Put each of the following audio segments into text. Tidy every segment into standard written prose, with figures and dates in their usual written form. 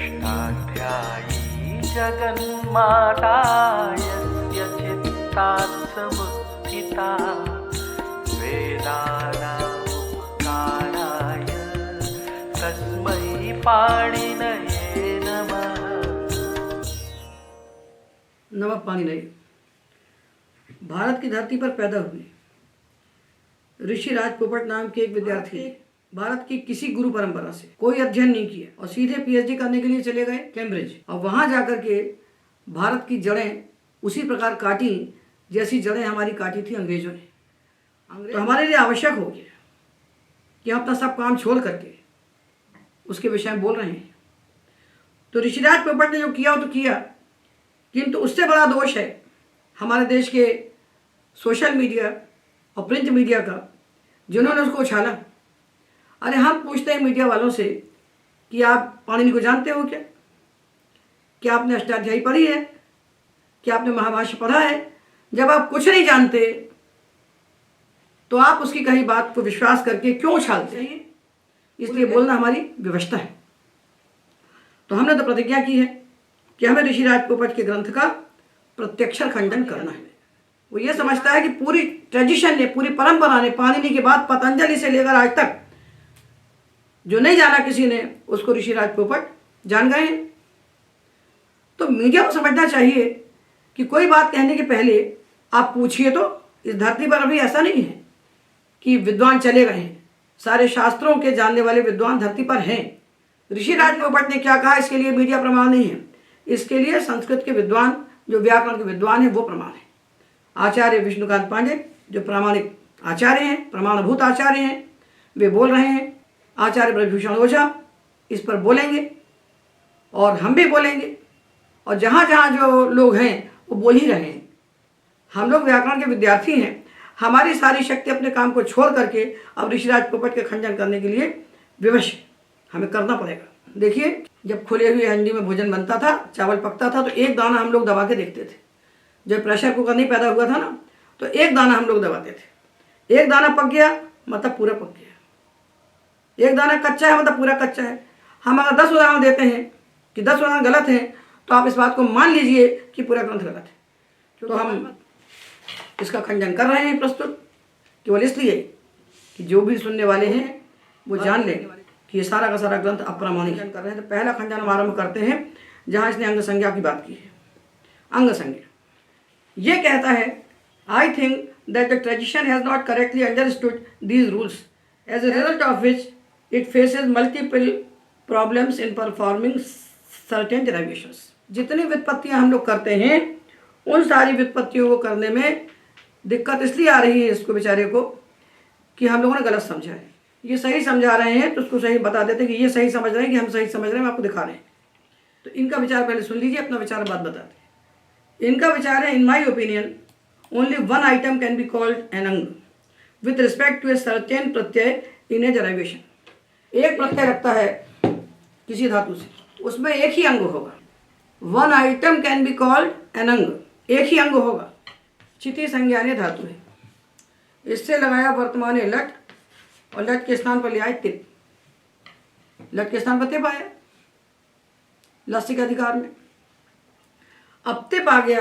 षष्ठाध्यायी जगन्माता यस्य चित्तात् समुत्थिता वेदानामुपकाराय तस्मै पाणिनये नमः। नमः पाणिनये। भारत की धरती पर पैदा हुए ऋषि राज पोपट नाम के एक विद्यार्थी भारत की किसी गुरु परंपरा से कोई अध्ययन नहीं किया और सीधे पीएचडी करने के लिए चले गए कैम्ब्रिज और वहां जाकर के भारत की जड़ें उसी प्रकार काटी जैसी जड़ें हमारी काटी थी अंग्रेजों ने। तो हमारे लिए आवश्यक हो गया कि हम अपना सब काम छोड़ करके उसके विषय में बोल रहे हैं। तो ऋषिराज पोपट ने जो किया वो तो किया, किंतु उससे बड़ा दोष है हमारे देश के सोशल मीडिया और प्रिंट मीडिया का, जिन्होंने उसको उछाला। अरे हम पूछते हैं मीडिया वालों से कि आप पाणिनि को जानते हो क्या? क्या आपने अष्टाध्यायी पढ़ी है? क्या आपने महाभाष्य पढ़ा है? जब आप कुछ नहीं जानते तो आप उसकी कही बात को विश्वास करके क्यों उछालते हैं? इसलिए बोलना हमारी व्यवस्था है। तो हमने तो प्रतिज्ञा की है कि हमें ऋषिराज पोपट के ग्रंथ का प्रत्यक्षर खंडन करना है। वो ये समझता है कि पूरी ट्रेडिशन ने, पूरी परंपरा ने, पाणिनि के बाद पतंजलि से लेकर आज तक जो नहीं जाना किसी ने, उसको ऋषिराज पोपट जान गए हैं। तो मीडिया को समझना चाहिए कि कोई बात कहने के पहले आप पूछिए। तो इस धरती पर अभी ऐसा नहीं है कि विद्वान चले गए हैं, सारे शास्त्रों के जानने वाले विद्वान धरती पर हैं। ऋषिराज पोपट ने क्या कहा इसके लिए मीडिया प्रमाण नहीं है, इसके लिए संस्कृत के विद्वान, जो व्याकरण के विद्वान हैं, वो प्रमाण है। आचार्य विष्णुकांत पांडे जो प्रामाणिक आचार्य हैं, प्रमाणभूत आचार्य हैं, वे बोल रहे हैं। आचार्य ब्रजभूषण ओझा इस पर बोलेंगे और हम भी बोलेंगे, और जहाँ जहाँ जो लोग हैं वो बोल ही रहे हैं। हम लोग व्याकरण के विद्यार्थी हैं, हमारी सारी शक्ति अपने काम को छोड़ करके अब ऋषिराज पोपट के खंडन करने के लिए विवश हमें करना पड़ेगा। देखिए, जब खुले हुए हंडी में भोजन बनता था, चावल पकता था, तो एक दाना हम लोग दबा के देखते थे। जब प्रेशर कुकर नहीं पैदा हुआ था ना, तो एक दाना हम लोग दबाते थे। एक दाना पक गया मतलब पूरा पक गया, एक दाना कच्चा है मतलब पूरा कच्चा है। हम अगर 10 उदाहरण देते हैं कि 10 उदाहरण गलत हैं, तो आप इस बात को मान लीजिए कि पूरा ग्रंथ गलत है। तो हम इसका खंडन कर रहे हैं प्रस्तुत केवल इसलिए कि जो भी सुनने वाले हैं वो जान लें कि ये सारा का सारा ग्रंथ अप्रामाणिक कर रहे हैं। तो पहला खंडन हम आरंभ करते हैं जहाँ इसने अंग संज्ञा की बात की है। अंग संज्ञा ये कहता है, I think that the tradition has not correctly understood these rules, as a result of which it faces multiple problems in performing certain derivations. जितनी व्युत्पत्तियाँ हम लोग करते हैं, उन सारी व्युत्पत्तियों को करने में दिक्कत इसलिए आ रही है इसको बेचारे को कि हम लोगों ने गलत समझा है। ये सही समझा रहे हैं तो उसको सही बता देते हैं कि ये सही समझ रहे हैं कि हम सही समझ रहे हैं, हम आपको दिखा रहे हैं। तो इनका विचार पहले सुन लीजिए, अपना विचार बाद बताते हैं। इनका विचार है, in my opinion only one item can be called an अंग with respect to a certain प्रत्यय इन ए डेरिवेशन। एक प्रत्यय रखता है किसी धातु से, उसमें एक ही अंग होगा। One item can be called an अंग, एक ही अंग होगा। चिति संज्ञानीय धातु है, इससे लगाया वर्तमान लट और लट के स्थान पर ले आए तिप। लट के स्थान पर तिप आया लस्य के अधिकार में। अब तिप आ गया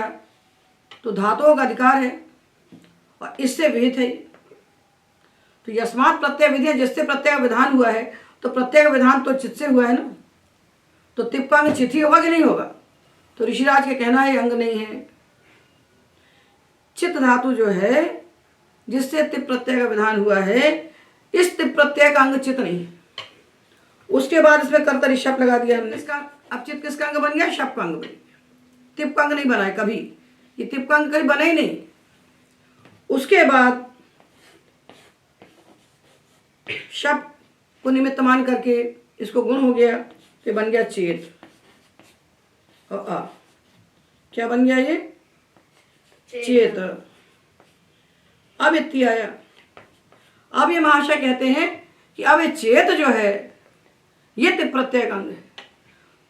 तो धातुओं का अधिकार है और इससे विहित है। तो यस्मात् प्रत्यय विधि है, जिससे प्रत्यय का विधान हुआ है, तो प्रत्यय का विधान तो चित्त से हुआ है ना। तो तिप का अंग चित्त ही होगा कि नहीं होगा? तो ऋषिराज के कहना है अंग नहीं है। चित्त धातु जो है जिससे तिप प्रत्यय का विधान हुआ है, इस तिप प्रत्यय का अंग चित्त नहीं है। उसके बाद इसमें कर्तरी शप लगा दिया हमने। इसका अब चित्त किसका अंग बन गया? शप का अंग बन गया। तिप का अंग नहीं बना है कभी, ये तिप का अंग कभी बना ही नहीं। उसके बाद शप को निमित्त मान करके इसको गुण हो गया, तो बन गया चेत। और आ क्या बन गया ये? चेत। अब इत्ती आया। अब ये महाशय कहते हैं कि अब ये चेत जो है ये तिप प्रत्यय का अंग है।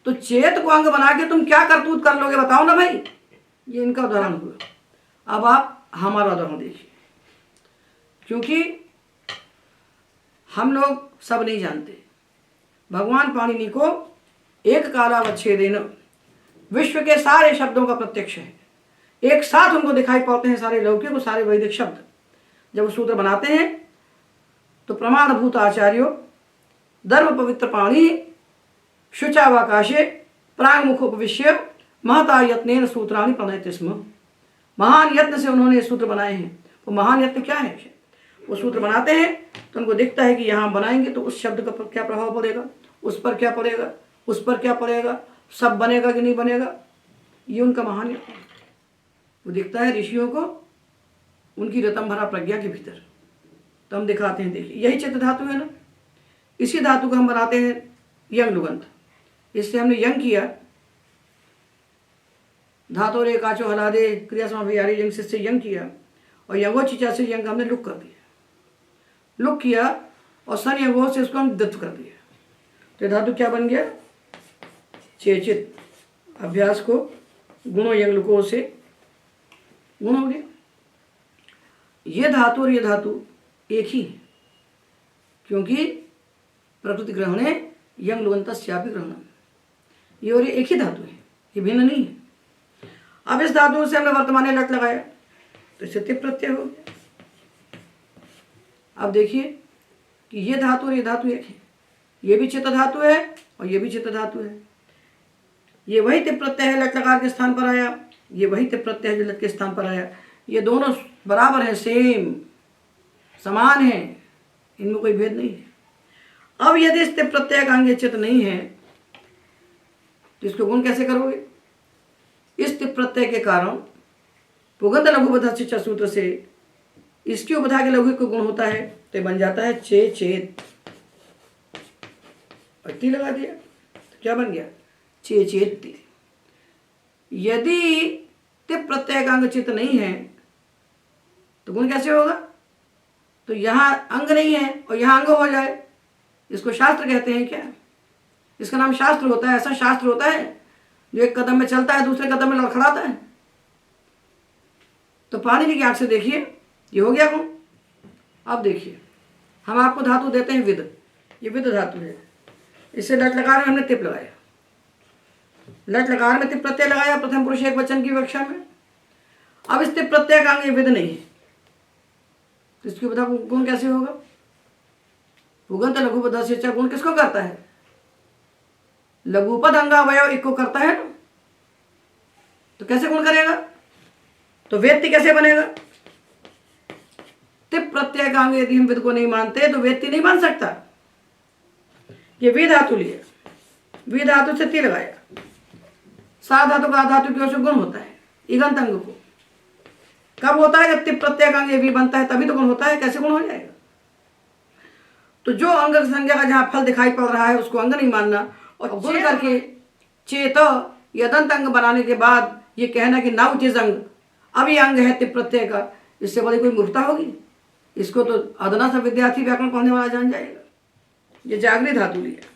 तो चेत को अंग बना के तुम क्या करतूत कर लोगे, बताओ ना भाई। ये इनका उदाहरण हुआ। अब आप हमारा उदाहरण देखिए, क्योंकि हम लोग सब नहीं जानते। भगवान पाणिनि को एक कालावच्छेदेन विश्व के सारे शब्दों का प्रत्यक्ष है। एक साथ उनको दिखाई पड़ते हैं सारे लौकिक और सारे वैदिक शब्द। जब वो सूत्र बनाते हैं तो प्रमाणभूत आचार्यो धर्म पवित्र पाणी शुचावाकाशे प्रांगमुखोपविश्य महता यत्नेन सूत्राणि प्रणयते स्म। महान यत्न से उन्होंने सूत्र बनाए हैं। वो महान यत्न क्या है? वो सूत्र बनाते हैं तो उनको दिखता है कि यहाँ बनाएंगे तो उस शब्द का क्या प्रभाव पड़ेगा, उस पर क्या पड़ेगा, उस पर क्या पड़ेगा, सब बनेगा कि नहीं बनेगा। ये उनका महान यत्न है। वो दिखता है ऋषियों को उनकी रतनभरा प्रज्ञा के भीतर। तो हम दिखाते हैं, देखिए यही चित्त धातु है ना। इसी धातु को हम बनाते हैं यंग लुगंत। इससे हमने यंग किया, धातु रे काचो हलादे क्रिया समाभियारी यंग से यंग किया, और यंगो चिचा से यंग हमने लुक कर दिया, लुक किया, और सन यंगो से उसको हम दत्त कर दिया। तो धातु क्या बन गया? चेचित। अभ्यास को गुणों यंग लुको से गुण हो गया। ये धातु और ये धातु एक ही है, क्योंकि प्रकृति ग्रहणे यंग लुगंतस्यापि ग्रहणम। ये और ये एक ही धातु है, ये भिन्न नहीं है। अब इस धातु से हमने वर्तमान लट लगाया तो इससे तिप प्रत्यय हो गया। अब देखिए कि ये धातु और ये धातु एक है। ये भी चित्त धातु है और ये भी चित्त धातु है। ये वही तिप प्रत्यय है, लट लकार के स्थान पर आया। ये वही तिप प्रत्यय है जो लट के स्थान पर आया। ये दोनों बराबर है, सेम, समान है, इनमें कोई भेद नहीं है। अब यदि इस तिप प्रत्यय का अंग चित्त नहीं है तो इसको गुण कैसे करोगे? इस तिप प्रत्यय के कारण पुगंध लघुबधा शिक्षा सूत्र से इसकी उपधा के लघु को गुण होता है तो बन जाता है चे चेत। पट्टी लगा दिया तो क्या बन गया? चे चेत। यदि तिप प्रत्यय का अंग चित्त नहीं है तो गुण कैसे होगा? तो यहाँ अंग नहीं है और यहाँ अंग हो जाए, इसको शास्त्र कहते हैं क्या? इसका नाम शास्त्र होता है। ऐसा शास्त्र होता है जो एक कदम में चलता है दूसरे कदम में लड़खड़ाता है। तो पाणिनि की आंख से देखिए, ये हो गया गुण। अब देखिए हम आपको धातु देते हैं विद। ये विद धातु है। इससे लट लकार में हमने तिप लगाया, लट लकार में तिप प्रत्यय लगाया प्रथम पुरुष एक वचन की विवक्षा में। अब इस तिप प्रत्यय का अंग ये विद नहीं है तो इसकी बता गुण कैसे होगा? पुगंत लघुपद से गुण किसको करता है? लघुपद अंगावयव एक को करता है ना। तो कैसे गुण करेगा? तो वेत्ति कैसे बनेगा? तिप प्रत्यय का अंग यदि हम विद को नहीं मानते तो वेत्ति नहीं बन सकता। ये वी धातु लिया, वी धातु से ती लगाया, सा धातु का धातु की ओर से गुण होता है इगंत अंग को। कब होता है? जब तिप प्रत्यय का अंग वी बनता है तभी तो गुण होता है। कैसे गुण हो जाएगा? तो जो अंग संज्ञा का जहां फल दिखाई पड़ रहा है उसको अंग नहीं मानना और गुण करके चेत यदंत अंग बनाने के बाद ये कहना कि नाउ चीज अंग, अब ये अंग है तिप प्रत्यय का, इससे बड़ी कोई मूर्खता होगी? इसको तो अदना सा विद्यार्थी व्याकरण पढ़ने वाला जान जाएगा। ये जागृत धातु लिया,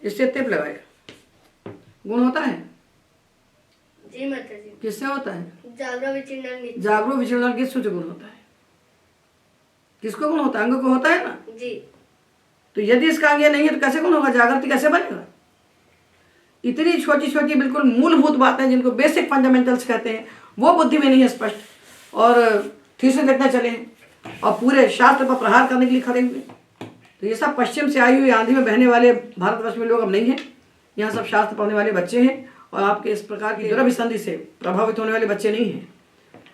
इससे तिप लगाएगा, गुण होता है। जी माता जी। किससे होता है? जागरो विचीर्ण जागरो विचरण किस सूत्र गुण होता है? किसको गुण होता है? अंग को होता है ना जी। तो यदि इसका अंग नहीं है तो कैसे गुण होगा? जागृति कैसे बनेगा? इतनी छोटी छोटी बिल्कुल मूलभूत बातें जिनको बेसिक फंडामेंटल्स कहते हैं वो बुद्धि में नहीं है स्पष्ट, और थीसिस लिखना चले और पूरे शास्त्र पर प्रहार करने के लिए खड़े हुए। तो ये सब पश्चिम से आई हुई आंधी में बहने वाले भारतवर्ष में लोग अब नहीं हैं। यहाँ सब शास्त्र पढ़ने वाले बच्चे हैं और आपके इस प्रकार की दुरभिसंधि से प्रभावित होने वाले बच्चे नहीं हैं।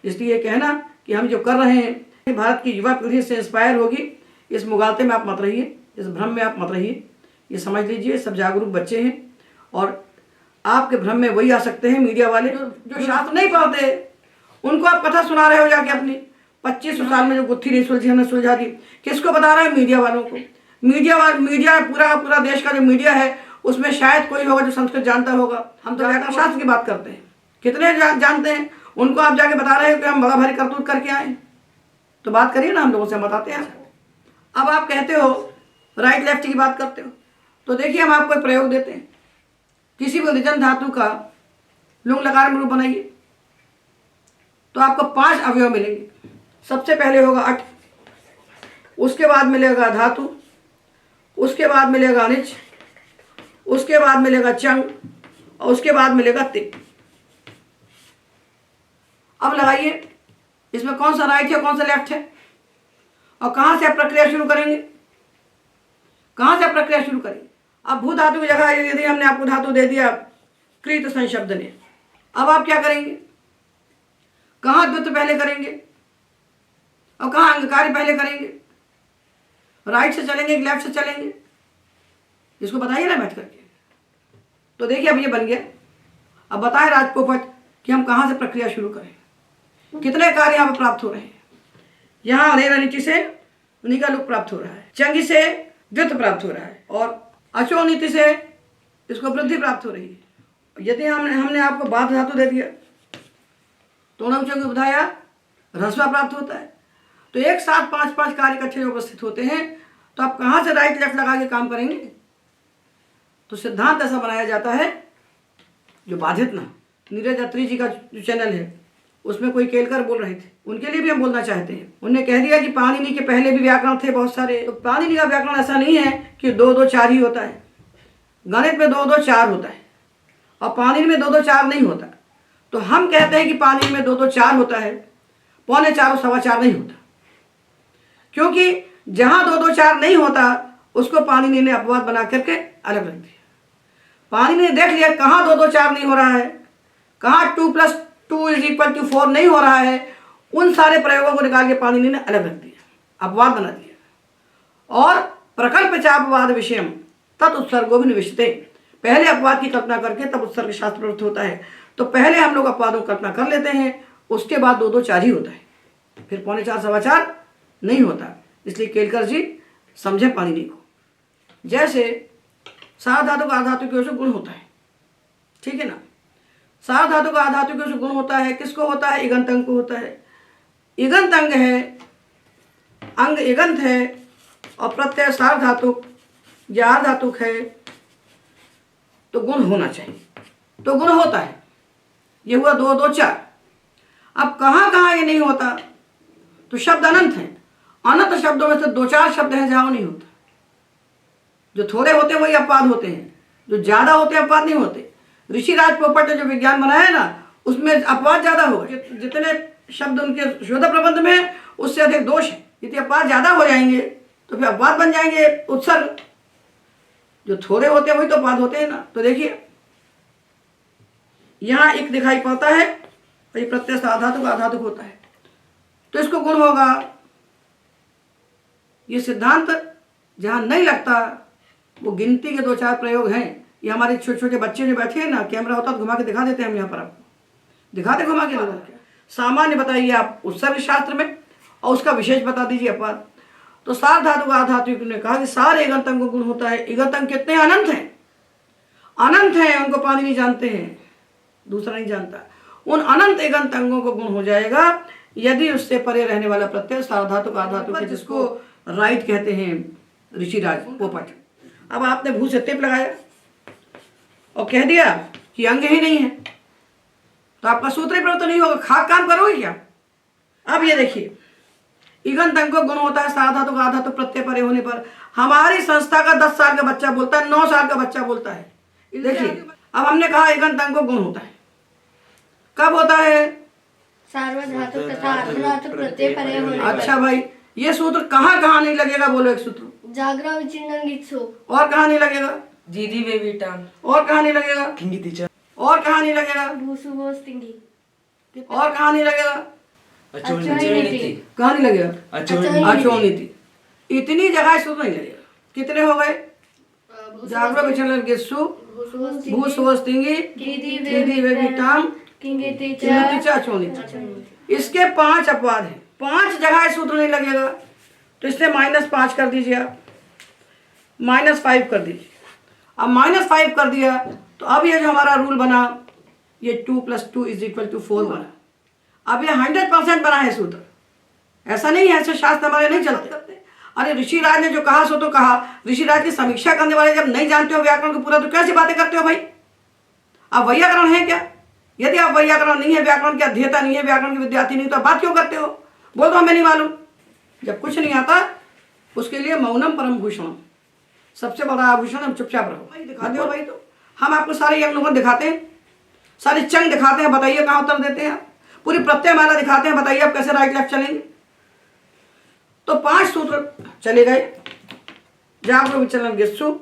इसलिए कहना कि हम जो कर रहे हैं भारत की युवा पीढ़ी से इंस्पायर होगी, इस मुगालते में आप मत रहिए, इस भ्रम में आप मत रहिए। ये समझ लीजिए सब जागरूक बच्चे हैं और आपके भ्रम में वही आ सकते हैं मीडिया वाले जो शास्त्र नहीं पढ़ते, उनको आप कथा सुना रहे हो जाके अपनी 25 साल में जो गुत्थी नहीं सुलझी हमने सुलझा दी। किसको बता रहे हैं? मीडिया वालों को। मीडिया पूरा का पूरा देश का जो मीडिया है उसमें शायद कोई होगा जो संस्कृत जानता होगा। हम तो व्याकरण शास्त्र की बात करते हैं, कितने जानते हैं? उनको आप जाके बता रहे हो कि हम बड़ा भारी करतूत करके आए। तो बात करिए ना, हम लोगों से बताते हैं। अब आप कहते हो राइट लेफ्ट की बात करते हो, तो देखिए हम आपको प्रयोग देते हैं। किसी भी निजन धातु का लुंग लकार में रूप बनाइए तो आपको 5 अवयव मिलेंगे। सबसे पहले होगा अट, उसके बाद मिलेगा धातु, उसके बाद मिलेगा अनिच, उसके बाद मिलेगा चंग और उसके बाद मिलेगा तिक। अब लगाइए इसमें कौन सा राइट है कौन सा लेफ्ट है और कहां से आप प्रक्रिया शुरू करेंगे, कहां से आप प्रक्रिया शुरू करेंगे। अब भू धातु की जगह यदि हमने आपको धातु दे दिया कृत संशब्द ने, अब आप क्या करेंगे, कहां द्वित्व पहले करेंगे और कहां अंगकारी पहले करेंगे, राइट से चलेंगे लेफ्ट से चलेंगे, इसको बताइए ना बैठ करके। तो देखिए अब ये बन गया। अब बताएं राजपोपट कि हम कहां से प्रक्रिया शुरू करें, कितने कार्य यहाँ पर प्राप्त हो रहे हैं। यहाँ अनेरा नीति से निका लुक प्राप्त हो रहा है, चंगी से द्वित्व प्राप्त हो रहा है और अचो नीति से इसको वृद्धि प्राप्त हो रही है। यदि हमने आपको बाध धातु दे दिया तो उचंग बताया रसवा प्राप्त होता है। तो एक साथ 5-5 कार्य इकट्ठे उपस्थित होते हैं, तो आप कहाँ से राइट लेफ्ट लगा के काम करेंगे। तो सिद्धांत ऐसा बनाया जाता है, जो बाधित ना, नीरज अत्री जी का जो चैनल है उसमें कोई केलकर बोल रहे थे, उनके लिए भी हम बोलना चाहते हैं। उन्होंने कह दिया कि पाणिनि के पहले भी व्याकरण थे बहुत सारे। तो पाणिनि का व्याकरण ऐसा नहीं है कि 2-2-4 ही होता है, गणित में 2-2-4 होता है और पाणिनि में 2-2-4 नहीं होता। तो हम कहते हैं कि पाणिनि में 2-2-4 होता है, 3.25 और 4.25 नहीं होता, क्योंकि जहां 2-2-4 नहीं होता उसको पाणिनि ने अपवाद बना करके अलग रख दिया। पाणिनि ने देख लिया कहाँ 2-2-4 नहीं हो रहा है, कहाँ 2 + 2 = 4 नहीं हो रहा है, उन सारे प्रयोगों को निकाल के पाणिनि ने अलग रख दिया, अपवाद बना दिया। और प्रकल्प चापवाद विषयम तत्उत्सर्गो भी निविष्टते, पहले अपवाद की कल्पना करके तब उत्सर्ग शास्त्र प्रवृत्त होता है। तो पहले हम लोग अपवादों की कल्पना कर लेते हैं, उसके बाद 2-2-4 ही होता है, फिर 3.25 4.25 नहीं होता। इसलिए केलकर जी समझे पाणिनि को। जैसे सार्वधातुक आधातुक से गुण होता है, ठीक है ना। सार्वधातुक आधातुक से गुण होता है, किसको होता है, इगंत अंग को होता है। इगंत अंग है, अंग इगंत है और प्रत्यय सार्वधातुक या आधातुक है, तो गुण होना चाहिए, तो गुण होता है। ये हुआ 2-2-4। अब कहाँ कहाँ ये नहीं होता, तो शब्द अनंत हैं। अनंत शब्दों में से 2-4 शब्द हैं जहाँ नहीं होता। जो थोड़े होते हैं वही अपवाद होते हैं, जो ज्यादा होते हैं अपवाद नहीं होते। ऋषिराज पोपट ने जो विज्ञान बनाया है ना, उसमें अपवाद ज्यादा होगा। जितने शब्द उनके शोध प्रबंध में उससे अधिक दोष है। यदि अपवाद ज्यादा हो जाएंगे तो फिर अपवाद बन जाएंगे उत्सर्ग। जो थोड़े होते हैं वही तो अपवाद होते हैं ना। तो देखिए यहाँ एक दिखाई पड़ता है, ये प्रत्यय आधातुक आधातुक होता है, तो इसको गुण होगा। ये सिद्धांत जहाँ नहीं लगता, वो गिनती के 2-4 प्रयोग हैं। ये हमारे छोटे छोटे बच्चे जो बैठे हैं ना, कैमरा होता तो घुमा के दिखा देते हैं हम यहाँ पर, आपको दिखाते घुमा के लोगों को। सामान्य बताइए आप उत्सर्ग शास्त्र में, और उसका विशेष बता दीजिए अपवाद। तो सार्वधातुक आधातुक ने कहा कि सारे इगंत अंग को गुण होता है। इगंत अंग कितने अनंत हैं, अनंत हैं, उनको पाणिनि जानते हैं, दूसरा नहीं जानता। उन अनंत इगंत अंगों को गुण हो जाएगा यदि उससे परे रहने वाला प्रत्यय सार्वधातुक आधातुक है, जिसको राइट कहते हैं ऋषिराज पोपट। अब आपने भू से टिप लगाया और कह दिया कि अंग ही नहीं है, तो आपका सूत्र ही प्रवृत्त नहीं होगा, खाक काम करोगे क्या। अब ये देखिए, इगंत अंग को गुण होता है सार्वधातुक आधातुक प्रत्यय परे होने पर। हमारी संस्था का 10 साल का बच्चा बोलता है, 9 साल का बच्चा बोलता है। देखिए अब हमने कहा इगंत अंग को गुण होता है, कब होता है, सार्वधातुक तथा अर्धधातुक प्रत्यय परे होने पर। अच्छा भाई, ये सूत्र कहाँ कहाँ नहीं लगेगा, बोलो एक सूत्र। जागरा विचिन्न गित्सु। और कहाँ नहीं लगेगा, दीदी बेबी टान। और कहाँ नहीं लगेगा, और कहाँ नहीं लगेगा, भूसु भोस तिंगी। और कहाँ नहीं लगेगा, अचोनीति। कहाँ नहीं लगेगा, अचोनीति। अचोनीति। इतनी जगह सूत्र नहीं लगेगा। कितने हो गए, जागरा विचलन गित्सु, भू सुवस तिंगी, दीदी बेबी टान, किंगिति चिन्नति च अचोनीति। इसके 5 अपवाद हैं, 5 जगह सूत्र नहीं लगेगा। तो इसलिए -5 कर दीजिए आप, -5 कर दीजिए। अब -5 कर दिया तो अब ये जो हमारा रूल बना, ये 2 + 2 = 4 बना। अब ये 100% बना है सूत्र, ऐसा नहीं है, ऐसे शास्त्र हमारे नहीं चलते। अरे ऋषिराज ने जो कहा सो तो कहा। ऋषिराज की समीक्षा करने वाले जब नहीं जानते हो व्याकरण को पूरा, तो कैसे बातें करते हो भाई। अब वैयाकरण है क्या, यदि आप वैयाकरण नहीं है, व्याकरण के अध्येता नहीं है, व्याकरण के विद्यार्थी नहीं, तो आप बात क्यों करते हो। बोल दो हमें नहीं मालूम। जब कुछ नहीं आता उसके लिए मौनम परम भूषणम, सबसे बड़ा आभूषण, हम चुपचाप रहो। भाई दिखाते हो भाई, तो हम आपको सारे यंग लोगों दिखाते हैं, सारे चंग दिखाते हैं, बताइए कहाँ उत्तर देते हैं आप। पूरी प्रत्यय माला दिखाते हैं, बताइए आप कैसे राइट लेफ्ट चलेंगे। तो 5 सूत्र चले गए। जागरो विचलन गिस्सु,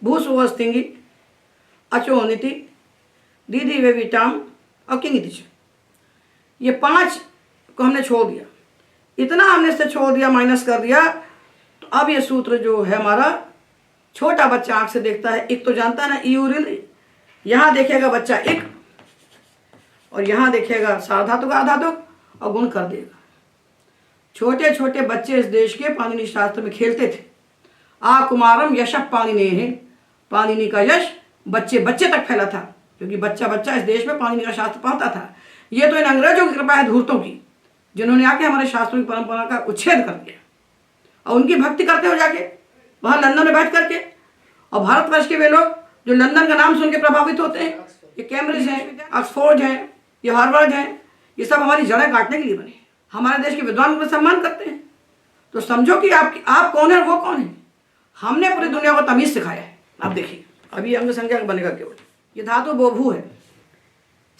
भूसुवस्तिंगी, अचोनिति, दीदी वे विटाम और किंगितिच। ये 5 को हमने छोड़ दिया, इतना हमने इससे छोड़ दिया, माइनस कर दिया। तो अब ये सूत्र जो है हमारा, छोटा बच्चा आंख से देखता है, एक तो जानता है ना यूरिल, यहाँ देखेगा बच्चा एक, और यहाँ देखेगा सार्वधातुक आधातुक और गुण कर देगा। छोटे छोटे बच्चे इस देश के पाणिनि शास्त्र में खेलते थे। आ कुमारम यश पाणिनि, पाणिनि का यश बच्चे बच्चे तक फैला था, क्योंकि बच्चा बच्चा इस देश में पाणिनि का शास्त्र पढ़ता था। ये तो इन अंग्रेजों की कृपा है, धूर्तों की, जिन्होंने आके हमारे शास्त्रों की परंपरा का उच्छेद कर दिया और उनकी भक्ति करते हो जाके वहाँ लंदन में बैठ करके। और भारतवर्ष के वे लोग जो लंदन का नाम सुन के प्रभावित होते हैं, ये कैम्ब्रिज हैं, ऑक्सफोर्ड हैं, ये हार्वर्ड हैं, ये सब हमारी जड़ें काटने के लिए बने। हमारे देश के विद्वान को सम्मान करते हैं। तो समझो कि आप कौन है और वो कौन है। हमने पूरी दुनिया को तमीज सिखाया है। आप देखिए, अभी अंग संज्ञा बनेगा केवल। ये धातु बोभू है,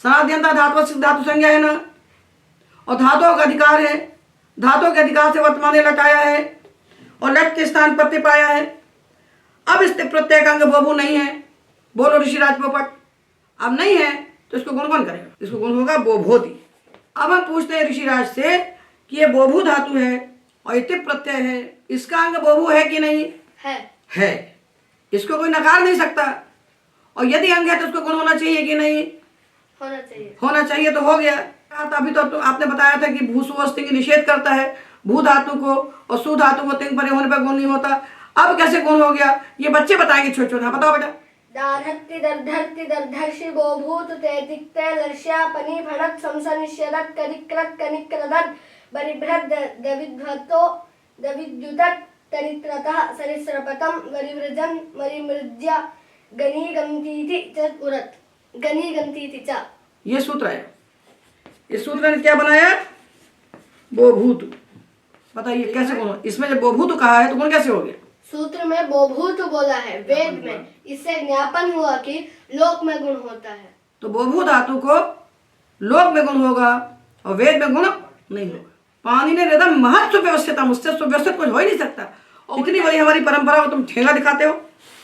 सनाद्यंता धातु धातु संज्ञा है ना, और धातुओं का अधिकार है, धातुओं के अधिकार से वर्तमान लट आया है और लट के स्थान प्रत्यय पाया है। अब इस प्रत्यय का अंग बोभू नहीं है, बोलो ऋषिराज पोपट। अब नहीं है तो इसको गुण कौन करेगा? इसको गुण होगा बोभोति। अब हम पूछते हैं ऋषिराज से कि ये बोभू धातु है और इति प्रत्यय है, इसका अंग बोभू है कि नहीं? है। इसको कोई नकार नहीं सकता। और यदि अंग है तो उसको गुण होना चाहिए कि नहीं? होना चाहिए। तो हो गया। अभी तो आपने बताया था कि भूसुवस्तिंग निषेध करता है भू धातु को, और सु धातु को तिंग परे होने पर गुण नहीं होता। अब कैसे गुण हो गया ये बच्चे बताएंगे, छोटे छोटे। बताओ बेटा। दाधत्ति दर्धर्ति दर्धर्षि गोभूत तेतिक्ते लर्ष्यापनि भणत संसनिष्यदत् कनिक्रत कनिक्रदत् बरिभ्रत दविध्वतो दविद्युतत् तरित्रतः सरिस्रपतम वरिवृजन वरिमृज्य गनीगंतीति च उरत गनीगंतीति च। ये सूत्र है। इस सूत्र ने क्या बनाया? बोभूत। बताइए कैसे गुण? इसमें जब बोभूत कहा है तो गुण कैसे हो गया? सूत्र में बोभूत बोला है वेद में, इससे ज्ञापन हुआ कि लोक में गुण होता है। तो बोभू धातु को लोक में गुण होगा और वेद में गुण नहीं होगा। पानी ने रिदम महत सुव्यवस्थित, मुझसे सुव्यवस्थित कुछ हो ही नहीं सकता। और इतनी बड़ी हमारी परंपरा को तुम ठेला दिखाते हो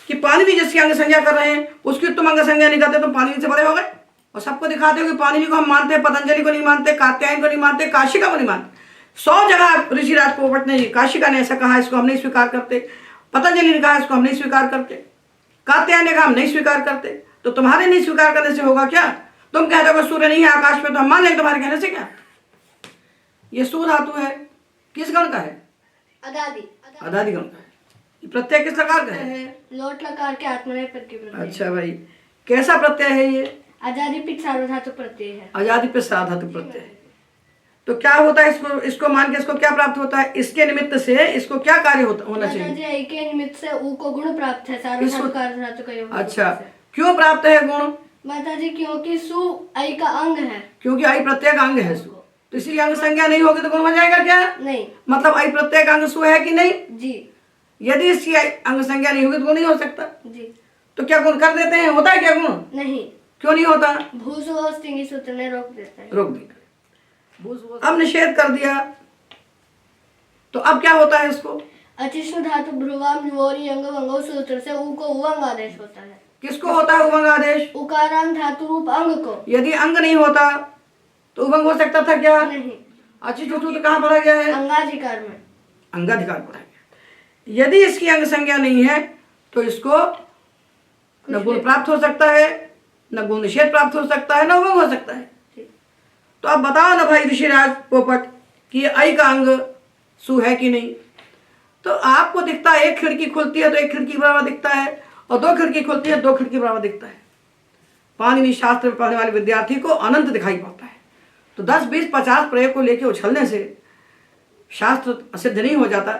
कि पानी भी जिसकी अंग संज्ञा कर रहे हैं उसकी तुम अंग संज्ञा नहीं करते, तो पानी से बड़े हो गए। और सबको दिखाते हो कि पानी को हम मानते हैं, पतंजलि को नहीं मानते, कात्यायन को नहीं मानते, काशिका को नहीं मानते। 100 जगह ऋषिराज पोपट ने, काशिका ने ऐसा कहा, इसको हम नहीं स्वीकार करते। पतंजलि ने कहा इसको हम नहीं स्वीकार करते। कात्यायन ने कहा हम नहीं स्वीकार करते। तो तुम्हारे नहीं स्वीकार करने से होगा क्या? तुम कहते हो सूर्य नहीं है आकाश में तो हम मान लेंगे, तुम्हारे कहने से क्या? ये सु धातु है, किस गण का है? अदादि। अदादि गण का है। ये प्रत्यय किस लकार का है? लोट लकार के आत्मनेपद के प्रत्यय। अच्छा भाई, कैसा प्रत्यय है ये? अजादिपित सार्वधातु प्रत्यय है। अजादिपित सार्वधातु प्रत्यय है। तो क्या होता है इसको मान के इसको क्या प्राप्त होता है? इसके निमित्त से इसको क्या कार्य होना चाहिए? ऐ के निमित्त से ऊ को गुण प्राप्त है, सार्वधातु का अर्धधातु का योग। अच्छा, क्यों प्राप्त है गुण? माता जी क्योंकि सु ऐ का अंग है, क्योंकि ऐ प्रत्यय का अंग है सु, तो इसलिए अंग संज्ञा नहीं होगी तो गुण हो जाएगा क्या? नहीं। मतलब ऐ प्रत्यय का अंग सु है कि नहीं? जी। यदि इसकी अंग संज्ञा नहीं होगी तो गुण नहीं हो सकता। जी। तो क्या गुण कर देते हैं? होता है क्या गुण? नहीं। क्यों नहीं होता? भूसुवस्तिंगी सूत्र ने रोक देता है। रोक देगा। अब निषेध कर दिया तो अब क्या होता है इसको? अचिष्णु धातु भ्रुवाम युवोरी अंग वंगो सूत्र से ऊ को उवंग आदेश होता है। किसको होता है उवंग आदेश? उकारांत धातु रूप अंग को। यदि अंग नहीं होता तो उवंग हो सकता था क्या? नहीं। अचिष्णु सूत्र कहाँ पढ़ा गया है? अंगाधिकार में। अंगाधिकार पढ़ा गया। यदि इसकी अंग संज्ञा नहीं है तो इसको न गुण प्राप्त हो सकता है, न गुण निषेध प्राप्त हो सकता है, न उवंग हो सकता है। तो अब बताओ ना भाई ऋषिराज पोपट कि ऐ का अंग सु है कि नहीं? तो आपको दिखता है एक खिड़की खुलती है तो एक खिड़की बराबर दिखता है, और 2 खिड़की खुलती है 2 खिड़की बराबर दिखता है। पाणिनि शास्त्र में पढ़ने वाले विद्यार्थी को अनंत दिखाई पड़ता है। तो 10, 20, 50 प्रयोग को लेकर उछलने से शास्त्र सिद्ध नहीं हो जाता,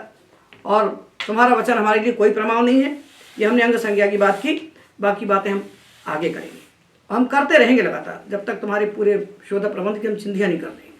और तुम्हारा वचन हमारे लिए कोई प्रमाण नहीं है। ये हमने अंग संज्ञा की बात की, बाकी बातें हम आगे करेंगे। हम करते रहेंगे लगातार जब तक तुम्हारे पूरे शोध प्रबंध की हम चिंधियाँ नहीं कर देंगे।